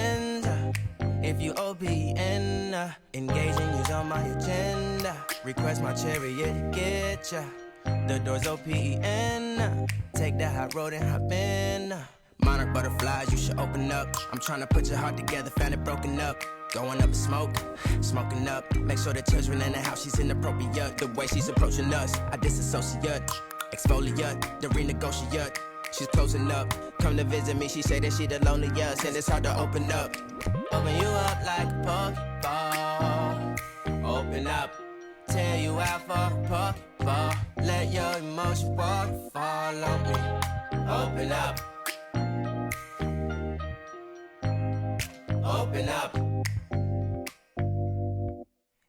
friends. If you OPN, engaging you's on my agenda. Request my chariot to get ya. The door's OPN. Take that hot road and hop in. Monarch butterflies, you should open up. I'm trying to put your heart together, found it broken up. Going up in smoke, smoking up. Make sure the children in the house, she's inappropriate. The way she's approaching us, I disassociate. Exfoliate, the renegotiate. She's closing up. Come to visit me, she say that she the loneliest, and it's hard to open up. Open you up like a Pokeball. Open up, tear you out for a Pokeball. Let your emotion waterfall on me. Open up. Open up.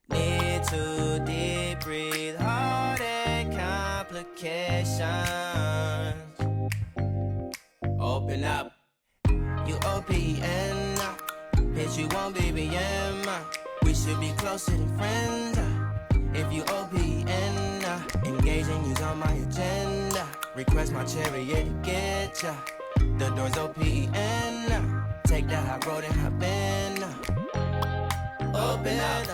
Need to deep breathe, heart and complications. Open up. You OPN, bitch, you won't BBM. We should be closer than friends. If you OPN, engaging you's on my agenda. Request my chariot to get ya. The door's OPN. Take that hot road and hop in. Open up,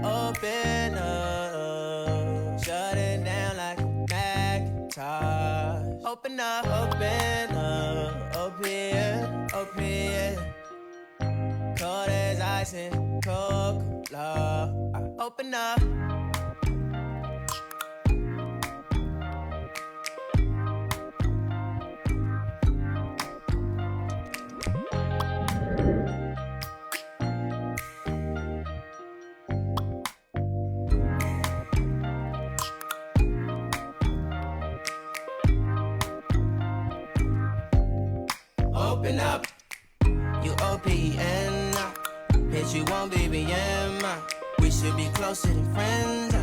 open up. Shut it down like a Macintosh. Open up, open up. Open, open. Cold as ice and Coca-Cola. Open up. Open up, you OPN, bitch, you won't BBM. We should be closer than friends.